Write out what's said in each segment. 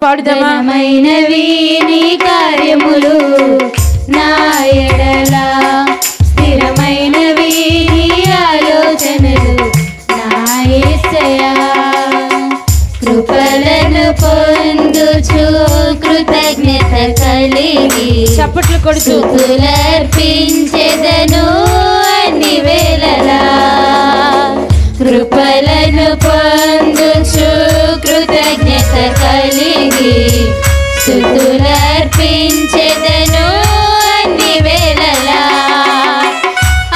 ఘనమైనవి నీ కార్యములు నా ఎడల, స్థిరమైనవి నీ ఆలోచనలు నా యేసయ్యా. కృపలను పొందుచు కృతజ్ఞత కలిగి చప్పట్లు కొడుతూ స్తుతులర్పించెదను అన్ని వేళలా. కృపలను పొందుచు కృతజ్ఞత కలిగి స్తుతులర్పించెదను అన్ని వేళలా.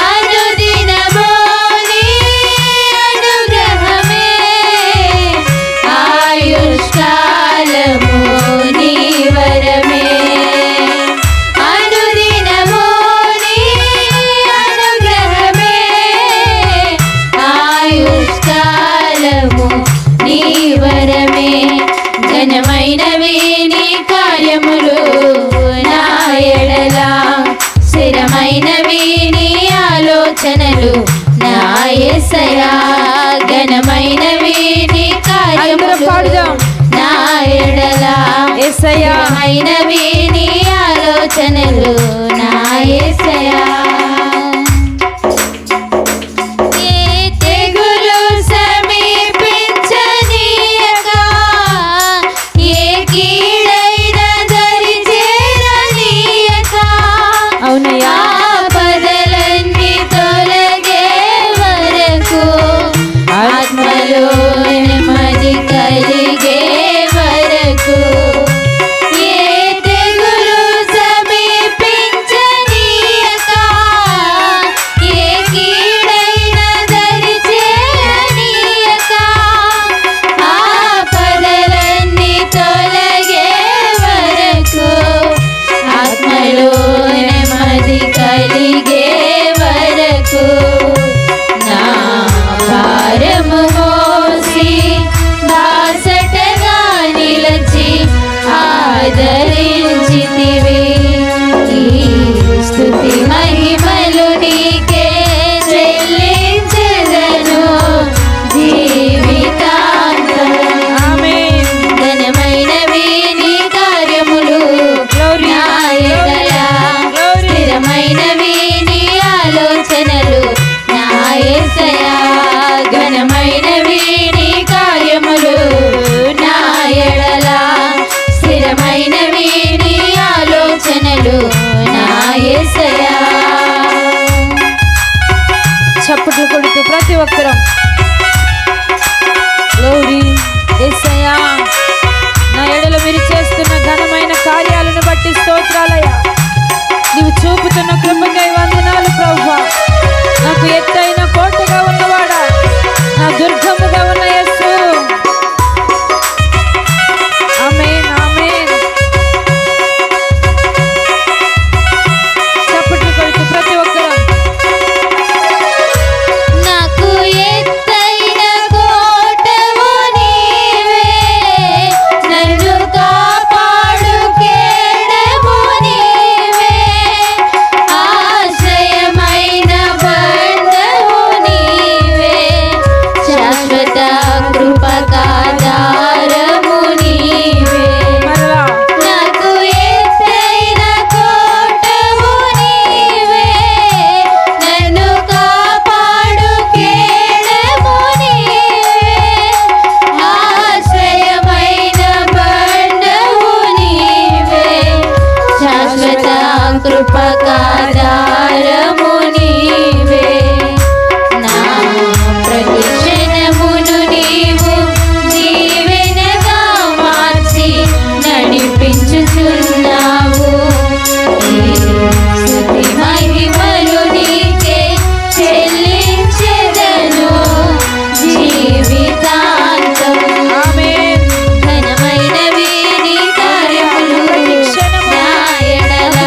అనుదినము నీ అనుగ్రహమే, ఆయుష్కాలము నీ వరమే. అనుదినము నీ అనుగ్రహమే, ఆయుష్కాలము నీ వరమే. ఘనమైనవి నీ కార్యములు నా ఎడల, స్థిరమైనవి నీ ఆలోచనలు నా యేసయ్యా. ఘనమైనవి నీ కార్యములు నా ఎడల, స్థిరమైనవి నీ ఆలోచనలు నా యేసయ్యా. చప్పట్లు కొడుతూ ప్రతి ఒక్కరం గ్లోరీ యేసయ్యా. నా ఎడల మీరు చేస్తున్న ఘనమైన కార్యాలను బట్టి స్తోత్రాలయ్యా. నీవు చూపుతున్న కృపకై వందనాలు ప్రభువా. నాకు ఎత్తైన కోటగా ఉన్నవాడా, నా దుర్గముగా ఉన్న యేసు. ఆమేన్ ఆమేన్. చప్పట్లు కొడుతూ ప్రతి ఒక్కరం ఘనమైనవి నీ కార్యములు నా ఎడల,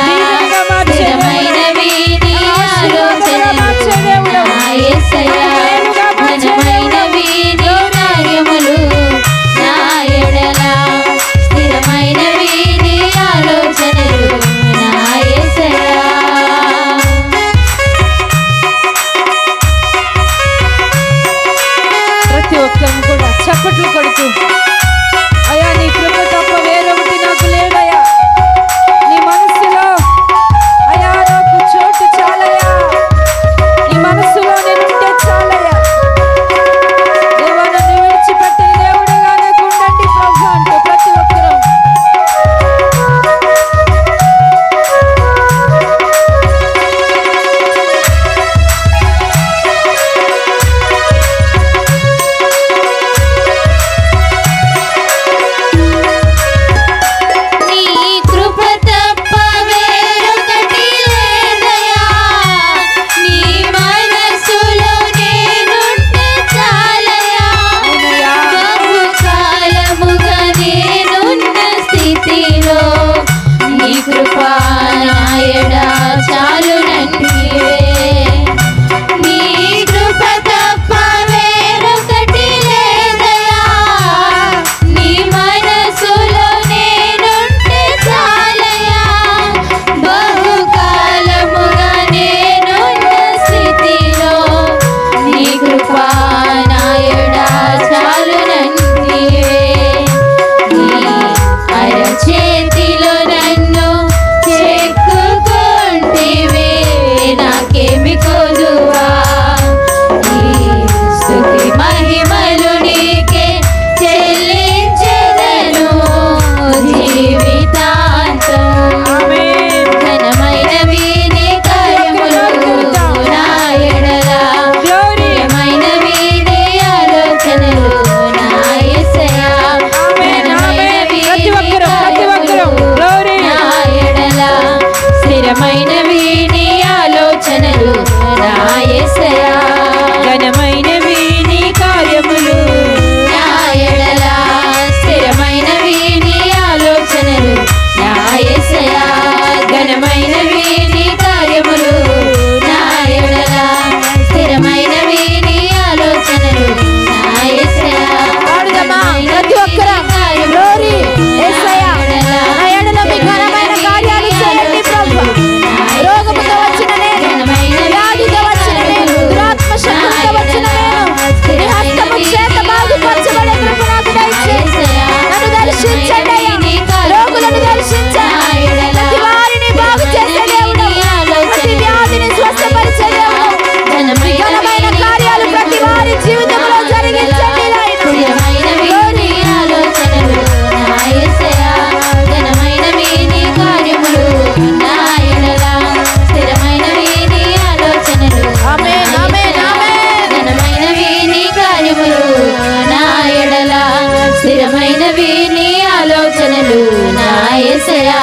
ఆలోచనలు నా యేసయ్యా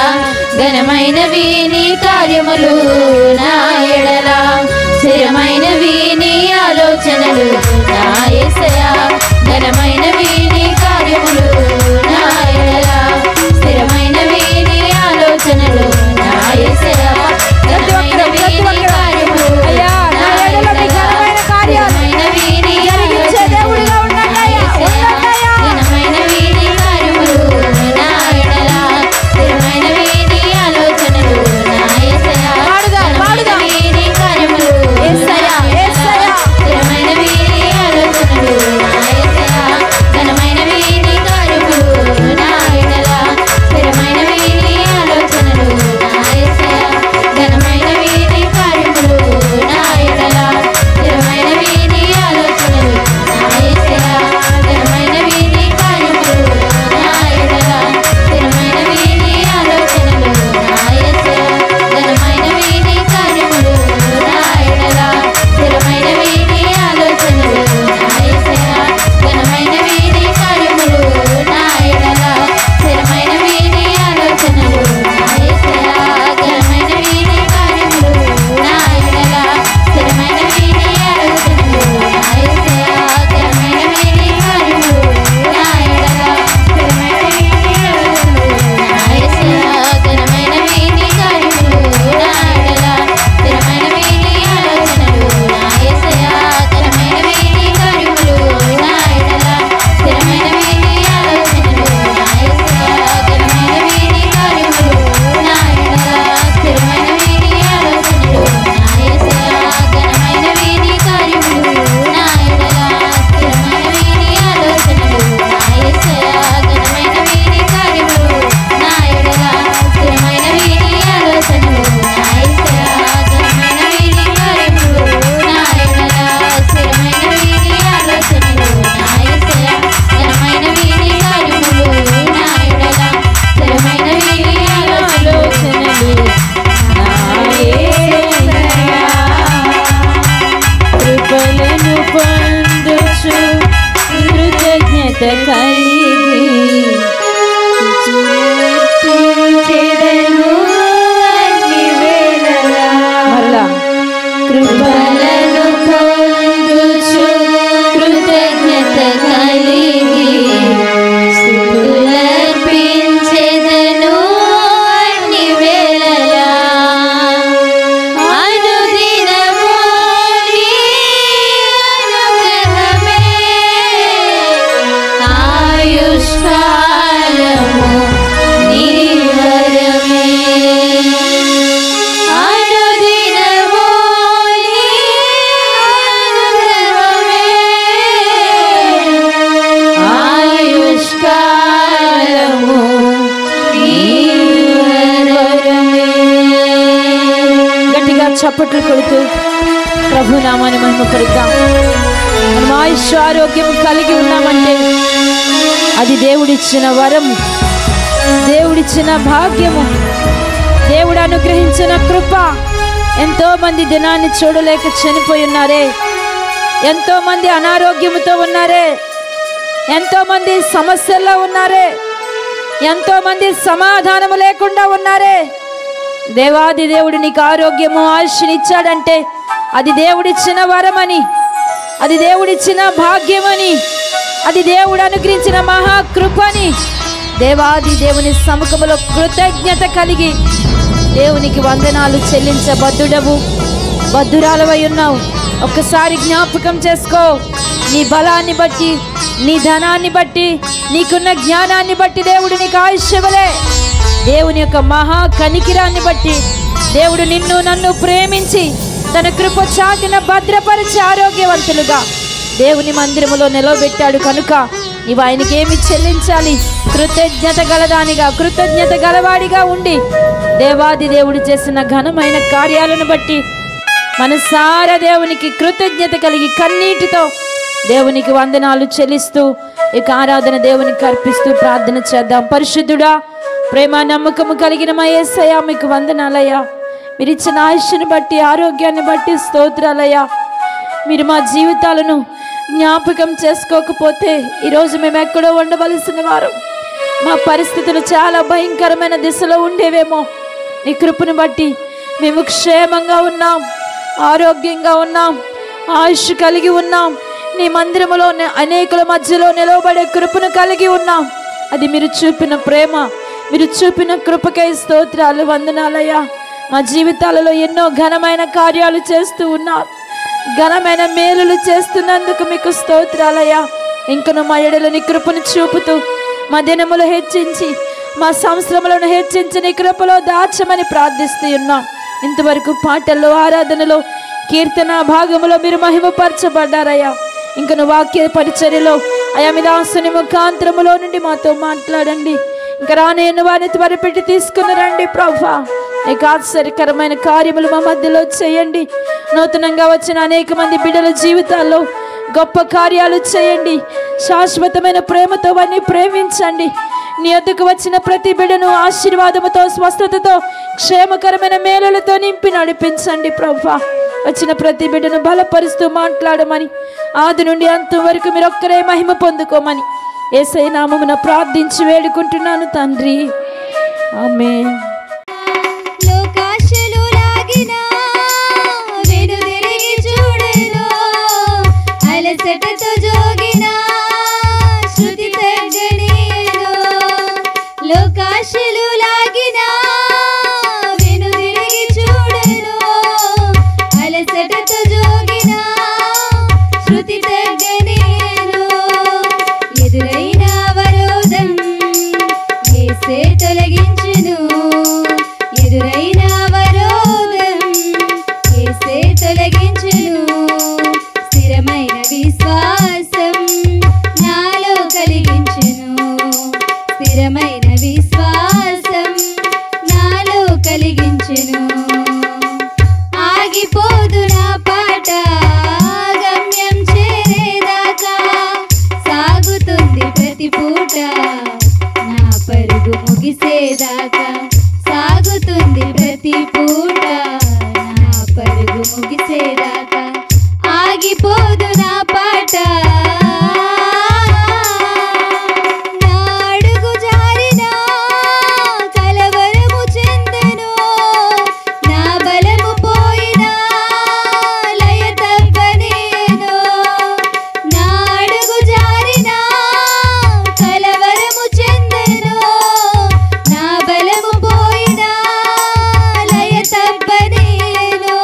ఘనమైనవి నీ కార్యములు నా ఎడల స్థిరమైనవి నీ ఆలోచనలు నా యేసయ్యా ఘనమైనవి నీ కార్యములు నా ఎడల స్థిరమైనవి నీ ఆలోచనలు నా యేసయ్యా ఘనమైనవి నీ కార్యములు అయ్యా నా ఎడల నీ ఘనమైన కార్యాలు ఘనమైనవి నీ జరిగించే దేవుడిగా ఉండండి అయ్యా, ఉండండి అయ్యా. ఘనమైనవి నీ కార్యములు నా ఎడల స్థిరమైనవి నీ ఆలోచనలు నా యేసయ్యా ఘనమైనవి నీ కార్యములు యేసయ్యా, యేసయ్యా. స్థిరమైనవి నీ ఆలోచనలు నా యేసయ్యా ఘనమైనవి నీ కార్యములు నా ఎడల స్థిరమైనవి నీ ఆలోచనలు నా యేసయ్యా ఘనమైనవి నీ కార్యములు నా ఎడల స్థిరమైనవి నీ ఆలోచనలు నా యేసయ్యా ఘనమైనవి నీ కార్యములు నా ఎడల స్థిరమైనవి నీ ఆలోచనలు నా యేసయ్యా ఘనమైనవి నీ కార్యములు నా ఎడల స్థిరమైనవి నీ ఆలోచనలు నా యేసయ్యా ఘనమైనవి నీ కార్యములు నా ఎడల స్థిరమైనవి నీ ఆలోచనలు నా యేసయ్యా ఘనమైనవి నీ కార్యములు నా ఎడల స్థిరమైనవి నీ ఆలోచనలు నా యేసయ్యా ఘనమైనవి నీ కార్యములు నా ఎడల స్థిరమైనవి నీ ఆలోచనలు నా యేసయ్యా ఘనమైనవి నీ కార్యములు నా ఎడల స్థిరమైనవి నీ ఆలోచనలు నా యేసయ్యా ఘనమైనవి నీ కార్యములు నా ఎడల స్థిరమైనవి నీ ఆలోచనలు నా యేసయ్యా ఘనమైనవి నీ కార్యములు నా ఎడల స్థిరమైనవి నీ ఆలోచనలు నా యేసయ్యా ఘనమైనవి నీ కార్యములు నా ఎడల స్థిరమైనవి నీ ఆలోచనలు నా యేసయ్యా ఘనమైనవి నీ కార్యములు నా ఎడల స్థిరమైనవి నీ ఆలోచనలు నా యేసయ్యా ఘనమైనవి నీ కార్యములు నా ఎడల స్థిరమైనవి నీ ఆలోచనలు నా యేసయ్యా ఘనమైనవి నీ కార్యములు నా ఎడల స్థిరమైనవి నీ ఆలోచనలు నా యేసయ్యా కృపలను పొందుచు కృతజ్ఞత కలిగి చేదను అన్ని వేళలా మరలా కృపలను పొందుచు కృతజ్ఞత కలిగి స్తుతులర్పించెదను అన్ని వేళలా అనుదినము నీ అనుగ్రహమే ఆయుష్కాలము నీ వరమే అనుదినము నీ అనుగ్రహమే ఆయుష్కాలము నీ వరమే. గట్టిగా చప్పట్లు కొడుతూ ప్రభు నామాన్ని మహిమపరుద్దాం. మనం ఆయుష్ ఆరోగ్యం కలిగి ఉన్నామంటే అది దేవుడిచ్చిన వరము, దేవుడిచ్చిన భాగ్యము, దేవుడు అనుగ్రహించిన కృప. ఎంతో మంది దినాన్ని చూడలేక చనిపోయి ఉన్నారే, ఎంతో మంది అనారోగ్యముతో ఉన్నారే, ఎంతో మంది సమస్యల్లో ఉన్నారే, ఎంతో మంది సమాధానము లేకుండా ఉన్నారే. దేవాది దేవుడు నీకు ఆరోగ్యము ఆయుష్నిచ్చాడంటే అది దేవుడిచ్చిన వరమని, అది దేవుడిచ్చిన భాగ్యమని, అది దేవుడు అనుగ్రహించిన మహాకృపని దేవాది దేవుని సముఖములో కృతజ్ఞత కలిగి దేవునికి వందనాలు చెల్లించబద్దుడవు, బద్దురాలవై ఉన్నావు. ఒక్కసారి జ్ఞాపకం చేసుకో. నీ బలాన్ని బట్టి, నీ ధనాన్ని బట్టి, నీకున్న జ్ఞానాన్ని బట్టి దేవుడు నీకు ఆయుష్యవలే. దేవుని యొక్క మహా కనికిరాన్ని బట్టి దేవుడు నిన్ను నన్ను ప్రేమించి తన కృప చాటిన భద్రపరిచి ఆరోగ్యవంతులుగా దేవుని మందిరములో నిలవబెట్టాడు. కనుక నీవు ఆయనకి ఏమి చెల్లించాలి? కృతజ్ఞత గలదానిగా, కృతజ్ఞత గలవాడిగా ఉండి దేవాది దేవుడు చేసిన ఘనమైన కార్యాలను బట్టి మనసారా దేవునికి కృతజ్ఞత కలిగి కన్నీటితో దేవునికి వందనాలు చెల్లిస్తూ ఇక ఆరాధన దేవునికి అర్పిస్తూ ప్రార్థన చేద్దాం. పరిశుద్ధుడా, ప్రేమ నమ్మకము కలిగిన మా యేసయ్యా, మీకు వందనాలయ్యా. మీరు ఇచ్చిన ఆయుష్ని బట్టి, ఆరోగ్యాన్ని బట్టి స్తోత్రాలయ్యా. మీరు మా జీవితాలను జ్ఞాపకం చేసుకోకపోతే ఈరోజు మేము ఎక్కడో ఉండవలసిన వారు. మా పరిస్థితులు చాలా భయంకరమైన దిశలో ఉండేవేమో, నీ కృపను బట్టి మేము క్షేమంగా ఉన్నాం, ఆరోగ్యంగా ఉన్నాం, ఆయుష్ కలిగి ఉన్నాం. నీ మందిరములో అనేకుల మధ్యలో నిలవబడే కృపను కలిగి ఉన్నాం. అది మీరు చూపిన ప్రేమ, మీరు చూపిన కృపకై స్తోత్రాలు, వందనాలయ్యా. మా జీవితాలలో ఎన్నో ఘనమైన కార్యాలు చేస్తూ ఉన్నారు, ఘనమైన మేలులు చేస్తున్నందుకు మీకు స్తోత్రాలయ్యా. ఇంకను మా ఎడల నీ కృపను చూపుతూ మా దినములు హెచ్చించి, మా సంవత్సరములను హెచ్చించి నీ కృపలో దాచమని ప్రార్థిస్తూ ఉన్నాం. ఇంతవరకు పాటల్లో, ఆరాధనలో, కీర్తన భాగములో మీరు మహిమపరచబడ్డారయ్యా. ఇంకను వాక్య పరిచర్యలో అయా మీ దాసుని ముఖాంతరములో నుండి మాతో మాట్లాడండి. ఇంకా రానేను వారిని త్వరపెట్టి తీసుకుని రండి ప్రభువా. నీకు ఆశ్చర్యకరమైన కార్యములు మా మధ్యలో చేయండి. నూతనంగా వచ్చిన అనేక మంది బిడ్డల జీవితాల్లో గొప్ప కార్యాలు చేయండి. శాశ్వతమైన ప్రేమతో వారిని ప్రేమించండి. నీ వద్దకు వచ్చిన ప్రతి బిడ్డను ఆశీర్వాదముతో, స్వస్థతతో, క్షేమకరమైన మేలులతో నింపి నడిపించండి ప్రభువా. వచ్చిన ప్రతి బిడ్డను బలపరుస్తూ మాట్లాడమని, ఆది నుండి అంతం వరకు మీరు ఒక్కరే మహిమ పొందుకోమని యేసయ్య నామమున ప్రార్థించి వేడుకుంటున్నాను తండ్రి, ఆమేన్. అలసటతో జోగిన శృతి తగ్గనీయను, లోకాశలు లాగిన వెనుదిరిగి చూడను. అలసటతో జోగిన శృతి తగ్గనీయను, ఎదురైన అవరోధం యేసే తొలగించును. ఎదురైన అవరోధం యేసే తొలగించును. స్థిరమైన విశ్వాసం నాలో కలిగించును. స్థిరమైన విశ్వాసం నాలో కలిగించును. ఆగిపోదు నా పాట గమ్యం చేరేదాకా, సాగుతుంది ప్రతి పూట నా పరుగు ముగిసేదాకా. సాగుతుంది ప్రతి పూట నా పరుగు ముగిసేదాకా. ఆగిపోదు నా పాట, నా అడుగు జారినా కలవరము చెందెను. నా బలము పోయినా లయ తప్పనేను. నా అడుగు జారినా కలవరము చెందెను. నా బలము పోయినా లయ తప్పనేను.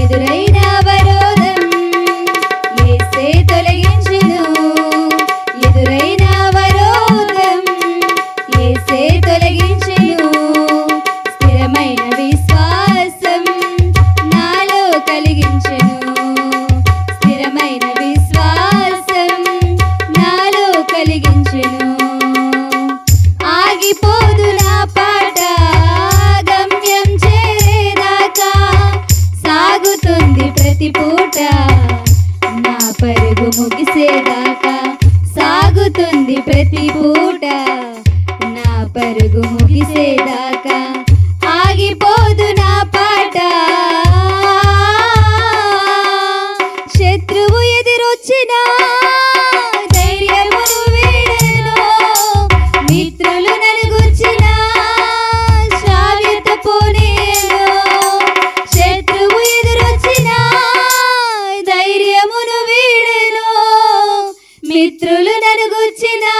ఎదురైన అవరోధం యేసే తొలగించును. ఎదురైన అవరోధం యేసే తొలగించును. స్థిరమైన విశ్వాసం నాలో కలిగించును. స్థిరమైన విశ్వాసం నాలో కలిగించును. ఆగిపోదు నా పాట గమ్యం చేరేదాకా, సాగుతుంది ప్రతి పూట నా పరుగు ముగిసేదాకా. సాగుతుంది ప్రతి పూట నా పరుగు ముగిసేదాకా. ఆగిపోదు నా పాట, శత్రువు ఎదురొచ్చినా ధైర్యమును వీడెను. మిత్రులు నన్ను గుర్చినా శ్రావ్యత పోనీయను. శత్రువు ఎదురొచ్చినా ధైర్యమును వీడెను. మిత్రులు నన్ను గుర్చినా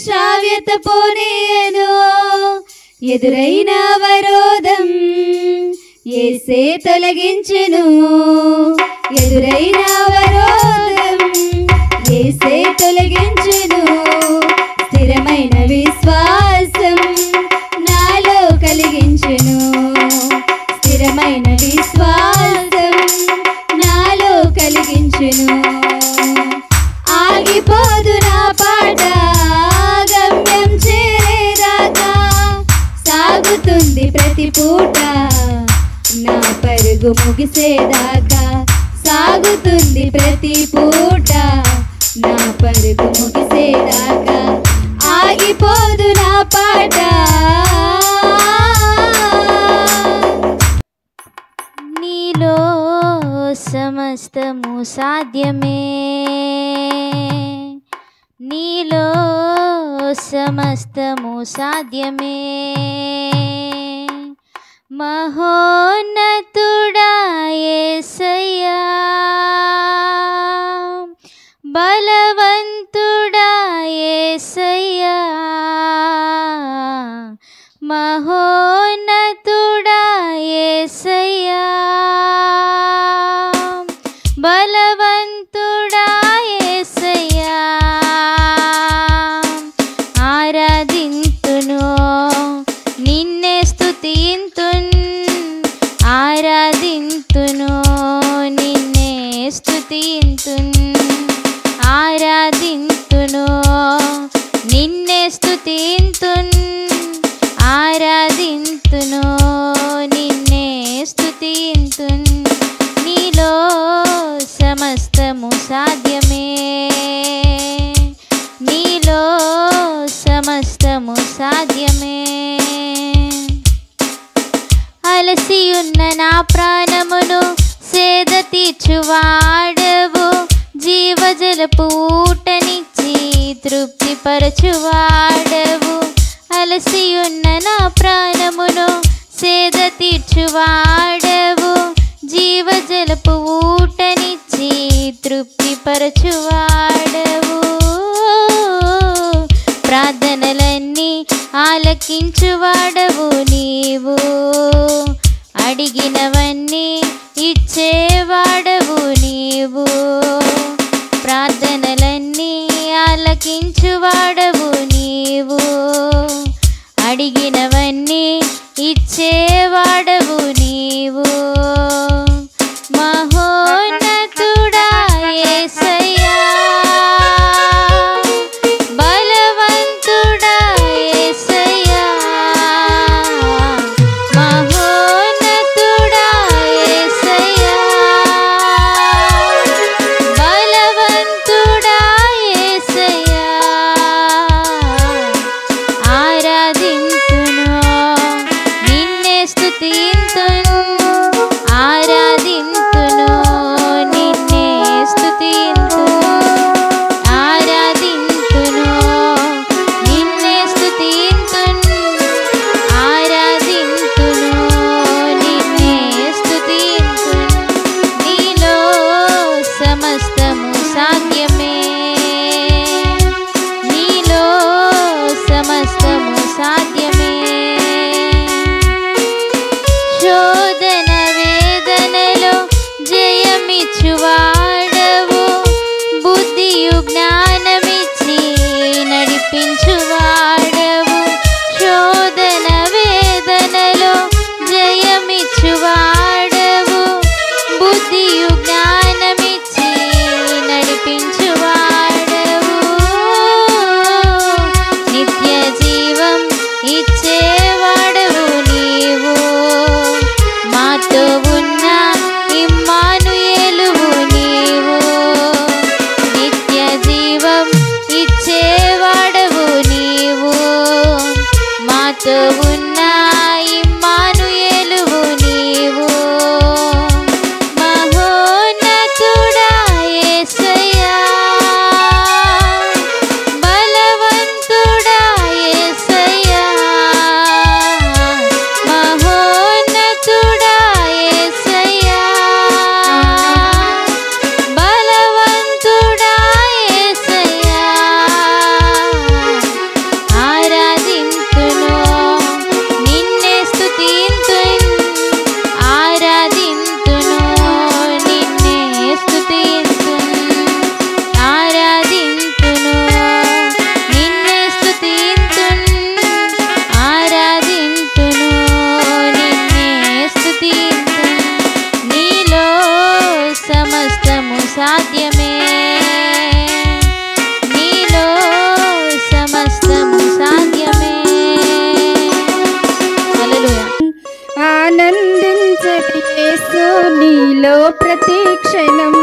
శ్రావ్యత పోనీయను. ఎదురైన అవరోధం యేసే తొలగించును. ఎదురైన అవరోధం యేసే తొలగించును. స్థిరమైన విశ్వాసం నాలో కలిగించును. స్థిరమైన విశ్వాసం నాలో కలిగించును. ఆగిపోదు నా పాట గమ్యం చేరేదాకా, సాగుతుంది ప్రతి పూట నా పరుగు ముగిసేదాకా. సాగుతుంది ప్రతి పూట నా పరుగు ముగిసేదాకా. ఆగిపోదు నా పాట. నీలో సమస్తము సాధ్యమే, నీలో సమస్తము సాధ్యమే. మహోన్నతుడా యేసయ్యా, బలవంతుడా యేసయ్యా, మహోన్నతుడా యేసయ్యా, బలవంతుడా యేసయ్యా, ఆరాధింతును నిన్నే స్తుతింతున్, ఆరాధింతును నిన్నే స్తుతింతున్, ఆరాధింతును నిన్నే స్తుతింతున్, ఆరాధింతును నిన్నే స్తుతింతున్. నీలో సమస్తము సాధ్యమే, నీలో సమస్తము సాధ్యమే. అలసియున్న నా ప్రాణమును సేద తీర్చువాడవు, జీవజలపు ఊటనిచ్చి తృప్తిపరచువాడవు. అలసియున్న నా ప్రాణమును సేద తీర్చువాడవు, జీవజలపు ఊటనిచ్చి తృప్తిపరచువాడవు. ప్రార్థనలన్నీ ఆలకించువాడవు నీవు, అడిగినవన్నీ ఇచ్చేవాడవు నీవు. ప్రార్థనలన్నీ ఆలకించువాడవు నీవు, అడిగినవన్నీ ఇచ్చేవాడవు నీవు. మహోన్నతుడా యేసయ్యా, బలవంతుడా యేసయ్యా, మహోన్నతుడా యేసయ్యా, బలవంతుడా యేసయ్యా, ఆరాధింతును నిన్నే స్తుతింతును, ఆరాధింతును నిన్నే స్తుతింతును, ఆరాధింతును నిన్నే స్తుతింతును, ఆరాధింతును నిన్నే స్తుతింతును. నీలో సమస్తము సాధ్యమే, నీలో సమస్తము సాధ్యమే. శోధన వేదనలో జయమిచ్చువాడవు, బుద్ధియు జ్ఞానమిచ్చి నడిపించువాడవు. శోధన వేదనలో జయమిచ్చువాడవు, బుద్ధియు జ్ఞానమిచ్చి నడిపించువాడవు. నిత్య జీవం ఇచ్చేవాడవు నీవు, మాతో ఉన్న ఇమ్మానుయేలువు నీవు. నిత్య జీవం ఇచ్చేవాడవు నీవు, మాతో ఉన్న ఇమ్మానుయేలువు నీవు. మహోన్నతుడా యేసయ్యా, బలవంతుడా యేసయ్యా, మహోన్నతుడా యేసయ్యా, బలవంతుడా యేసయ్యా, ఆరాధింతును నిన్నే స్తుతింతున్, ఆరాధింతును నిన్నే స్తుతింతున్, ఆరాధింతును నిన్నే స్తుతింతున్, ఆరాధింతును నిన్నే స్తుతింతున్. నీలో సమస్తము సాధ్యమే, నీలో సమస్తము సాధ్యమే. హల్లెలూయా. ఆనందించని యేసు నీలో ప్రతి క్షణం